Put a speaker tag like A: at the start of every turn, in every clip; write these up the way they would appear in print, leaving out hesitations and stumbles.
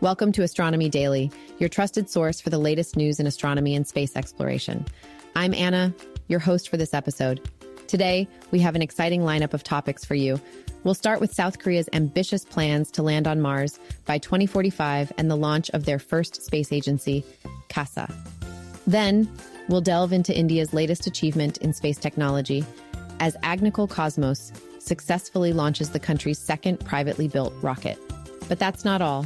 A: Welcome to Astronomy Daily, your trusted source for the latest news in astronomy and space exploration. I'm Anna, your host for this episode. Today, we have an exciting lineup of topics for you. We'll start with South Korea's ambitious plans to land on Mars by 2045 and the launch of their first space agency, KASA. Then, we'll delve into India's latest achievement in space technology as Agnikul Cosmos successfully launches the country's second privately built rocket. But that's not all.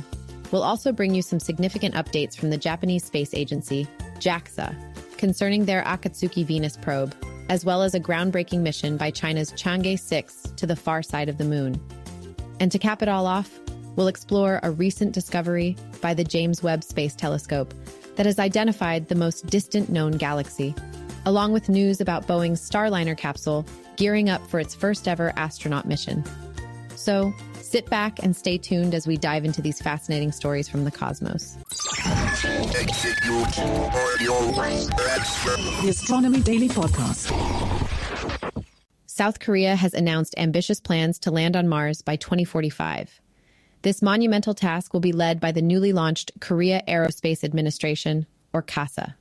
A: We'll also bring you some significant updates from the Japanese space agency, JAXA, concerning their Akatsuki Venus probe, as well as a groundbreaking mission by China's Chang'e 6 to the far side of the moon. And to cap it all off, we'll explore a recent discovery by the James Webb Space Telescope that has identified the most distant known galaxy, along with news about Boeing's Starliner capsule gearing up for its first ever astronaut mission. So, sit back and stay tuned as we dive into these fascinating stories from the cosmos.
B: The Astronomy Daily Podcast.
A: South Korea has announced ambitious plans to land on Mars by 2045. This monumental task will be led by the newly launched Korea Aerospace Administration, or KASA.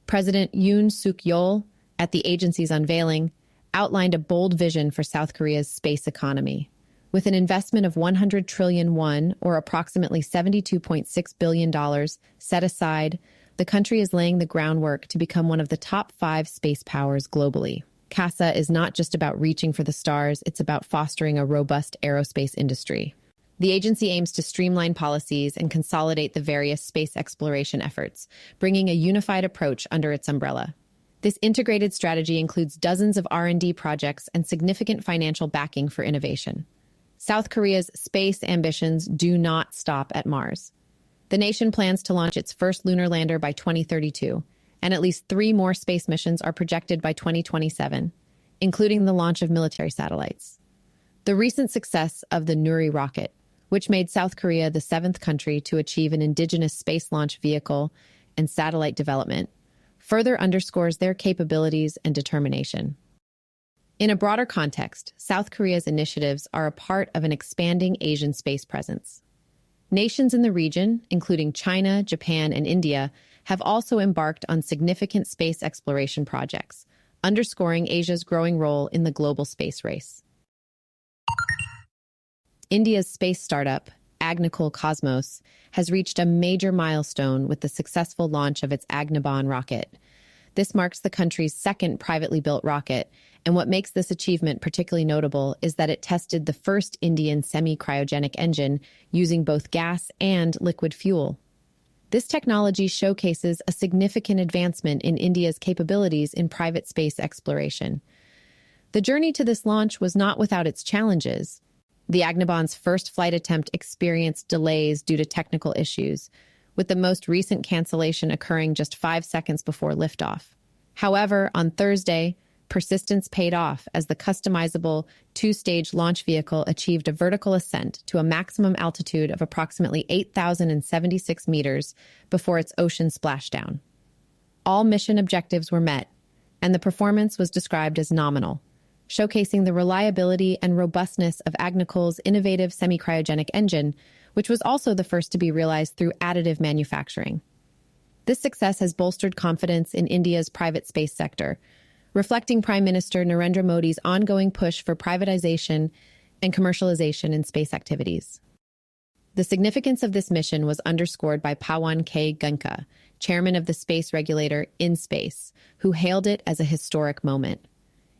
A: President Yoon Suk-yeol, at the agency's unveiling, outlined a bold vision for South Korea's space economy. With an investment of 100 trillion won, or approximately $72.6 billion, set aside, the country is laying the groundwork to become one of the top 5 space powers globally. KASA is not just about reaching for the stars, it's about fostering a robust aerospace industry. The agency aims to streamline policies and consolidate the various space exploration efforts, bringing a unified approach under its umbrella. This integrated strategy includes dozens of R&D projects and significant financial backing for innovation. South Korea's space ambitions do not stop at Mars. The nation plans to launch its first lunar lander by 2032, and at least 3 more space missions are projected by 2027, including the launch of military satellites. The recent success of the Nuri rocket, which made South Korea the 7th country to achieve an indigenous space launch vehicle and satellite development, further underscores their capabilities and determination. In a broader context, South Korea's initiatives are a part of an expanding Asian space presence. Nations in the region, including China, Japan, and India, have also embarked on significant space exploration projects, underscoring Asia's growing role in the global space race. India's space startup, Agnikul Cosmos, has reached a major milestone with the successful launch of its Agniban rocket. This marks the country's second privately built rocket, and what makes this achievement particularly notable is that it tested the first Indian semi-cryogenic engine using both gas and liquid fuel. This technology showcases a significant advancement in India's capabilities in private space exploration. The journey to this launch was not without its challenges. The Agniban's first flight attempt experienced delays due to technical issues, with the most recent cancellation occurring just 5 seconds before liftoff. However, on Thursday, persistence paid off as the customizable 2-stage launch vehicle achieved a vertical ascent to a maximum altitude of approximately 8,076 meters before its ocean splashdown. All mission objectives were met, and the performance was described as nominal, showcasing the reliability and robustness of Agnikul's innovative semi-cryogenic engine, which was also the first to be realized through additive manufacturing. This success has bolstered confidence in India's private space sector, reflecting Prime Minister Narendra Modi's ongoing push for privatization and commercialization in space activities. The significance of this mission was underscored by Pawan K. Gunka, chairman of the space regulator InSpace, who hailed it as a historic moment.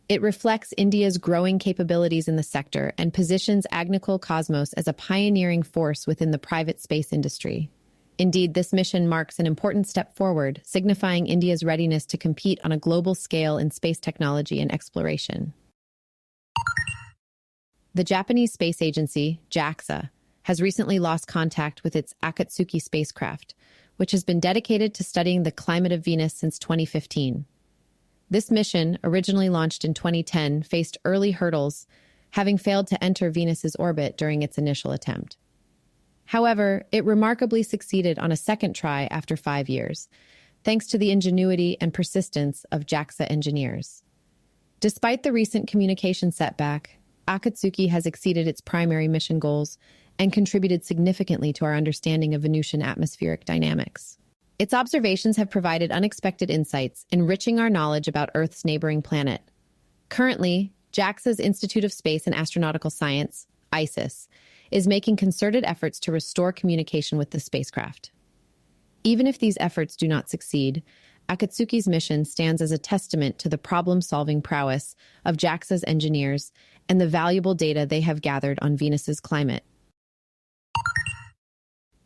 A: It reflects India's growing capabilities in the sector and positions Agnikul Cosmos as a pioneering force within the private space industry. Indeed, this mission marks an important step forward, signifying India's readiness to compete on a global scale in space technology and exploration. The Japanese space agency, JAXA, has recently lost contact with its Akatsuki spacecraft, which has been dedicated to studying the climate of Venus since 2015. This mission, originally launched in 2010, faced early hurdles, having failed to enter Venus's orbit during its initial attempt. However, it remarkably succeeded on a second try after 5 years, thanks to the ingenuity and persistence of JAXA engineers. Despite the recent communication setback, Akatsuki has exceeded its primary mission goals and contributed significantly to our understanding of Venusian atmospheric dynamics. Its observations have provided unexpected insights, enriching our knowledge about Earth's neighboring planet. Currently, JAXA's Institute of Space and Astronautical Science, ISIS, is making concerted efforts to restore communication with the spacecraft. Even if these efforts do not succeed, Akatsuki's mission stands as a testament to the problem-solving prowess of JAXA's engineers and the valuable data they have gathered on Venus's climate.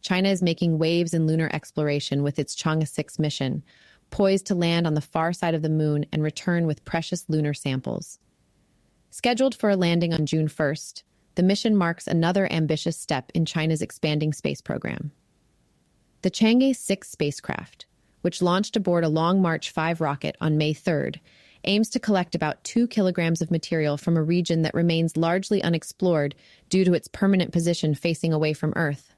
A: China is making waves in lunar exploration with its Chang'e 6 mission, poised to land on the far side of the moon and return with precious lunar samples. Scheduled for a landing on June 1st, the mission marks another ambitious step in China's expanding space program. The Chang'e 6 spacecraft, which launched aboard a Long March 5 rocket on May 3rd, aims to collect about 2 kilograms of material from a region that remains largely unexplored due to its permanent position facing away from Earth.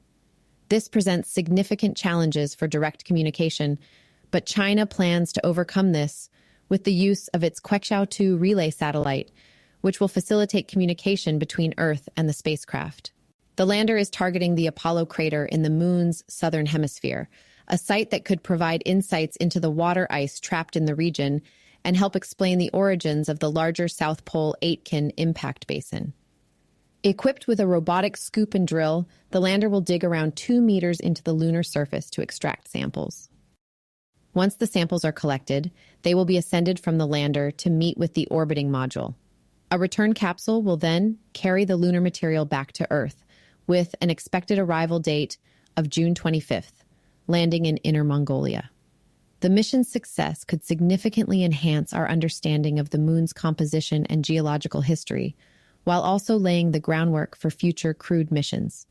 A: This presents significant challenges for direct communication, but China plans to overcome this with the use of its Queqiao-2 relay satellite, which will facilitate communication between Earth and the spacecraft. The lander is targeting the Apollo crater in the Moon's southern hemisphere, a site that could provide insights into the water ice trapped in the region and help explain the origins of the larger South Pole Aitken impact basin. Equipped with a robotic scoop and drill, the lander will dig around 2 meters into the lunar surface to extract samples. Once the samples are collected, they will be ascended from the lander to meet with the orbiting module. A return capsule will then carry the lunar material back to Earth, with an expected arrival date of June 25th, landing in Inner Mongolia. The mission's success could significantly enhance our understanding of the Moon's composition and geological history, while also laying the groundwork for future crewed missions.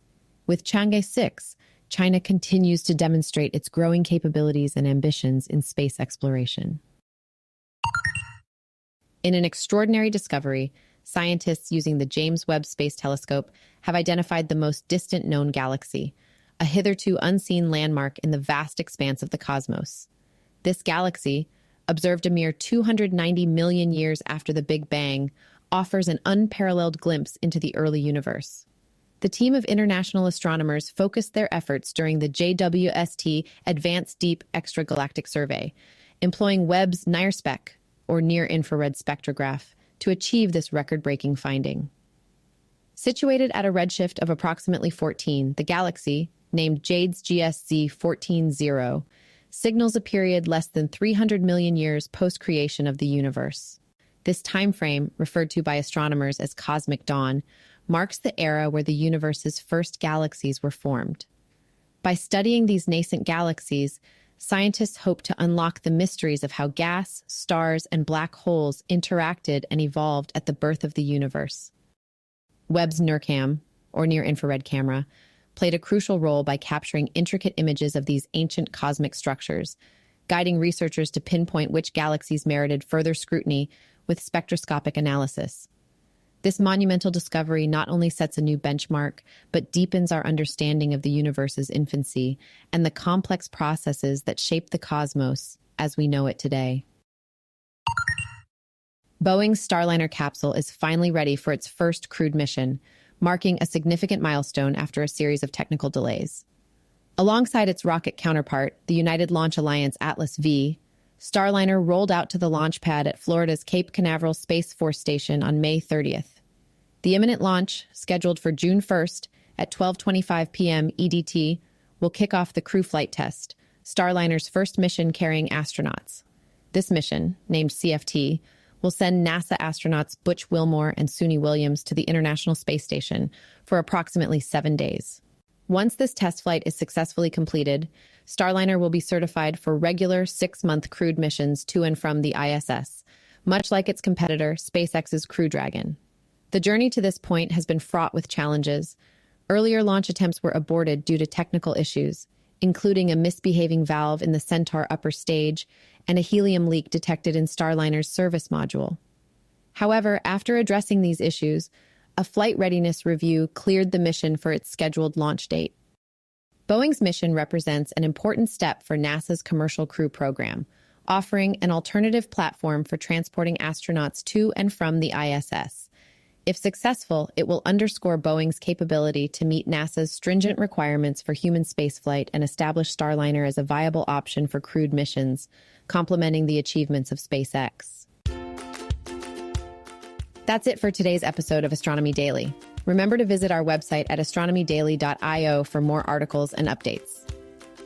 A: With Chang'e 6, China continues to demonstrate its growing capabilities and ambitions in space exploration. In an extraordinary discovery, scientists using the James Webb Space Telescope have identified the most distant known galaxy, a hitherto unseen landmark in the vast expanse of the cosmos. This galaxy, observed a mere 290 million years after the Big Bang, offers an unparalleled glimpse into the early universe. The team of international astronomers focused their efforts during the JWST Advanced Deep Extragalactic Survey, employing Webb's NIRSPEC, or near-infrared spectrograph, to achieve this record-breaking finding. Situated at a redshift of approximately 14, the galaxy, named JADES GSZ 14-0, signals a period less than 300 million years post-creation of the universe. This time frame, referred to by astronomers as cosmic dawn, marks the era where the universe's first galaxies were formed. By studying these nascent galaxies, scientists hope to unlock the mysteries of how gas, stars, and black holes interacted and evolved at the birth of the universe. Webb's NIRCam, or near-infrared camera, played a crucial role by capturing intricate images of these ancient cosmic structures, guiding researchers to pinpoint which galaxies merited further scrutiny with spectroscopic analysis. This monumental discovery not only sets a new benchmark, but deepens our understanding of the universe's infancy and the complex processes that shape the cosmos as we know it today. Boeing's Starliner capsule is finally ready for its first crewed mission, marking a significant milestone after a series of technical delays. Alongside its rocket counterpart, the United Launch Alliance Atlas V, Starliner rolled out to the launch pad at Florida's Cape Canaveral Space Force Station on May 30th. The imminent launch, scheduled for June 1st at 12:25 p.m. EDT, will kick off the crew flight test, Starliner's first mission carrying astronauts. This mission, named CFT, will send NASA astronauts Butch Wilmore and Suni Williams to the International Space Station for approximately 7 days. Once this test flight is successfully completed, Starliner will be certified for regular 6-month crewed missions to and from the ISS, much like its competitor, SpaceX's Crew Dragon. The journey to this point has been fraught with challenges. Earlier launch attempts were aborted due to technical issues, including a misbehaving valve in the Centaur upper stage and a helium leak detected in Starliner's service module. However, after addressing these issues, a flight readiness review cleared the mission for its scheduled launch date. Boeing's mission represents an important step for NASA's Commercial Crew Program, offering an alternative platform for transporting astronauts to and from the ISS. If successful, it will underscore Boeing's capability to meet NASA's stringent requirements for human spaceflight and establish Starliner as a viable option for crewed missions, complementing the achievements of SpaceX. That's it for today's episode of Astronomy Daily. Remember to visit our website at astronomydaily.io for more articles and updates.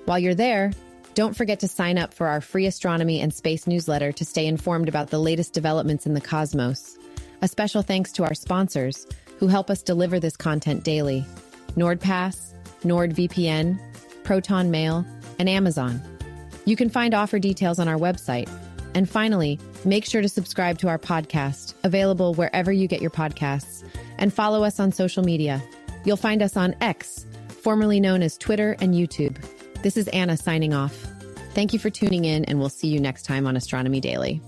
A: While you're there, don't forget to sign up for our free astronomy and space newsletter to stay informed about the latest developments in the cosmos. A special thanks to our sponsors, who help us deliver this content daily: NordPass, NordVPN, Proton Mail, and Amazon. You can find offer details on our website. And finally, make sure to subscribe to our podcast, available wherever you get your podcasts, and follow us on social media. You'll find us on X, formerly known as Twitter and YouTube. This is Anna signing off. Thank you for tuning in, and we'll see you next time on Astronomy Daily.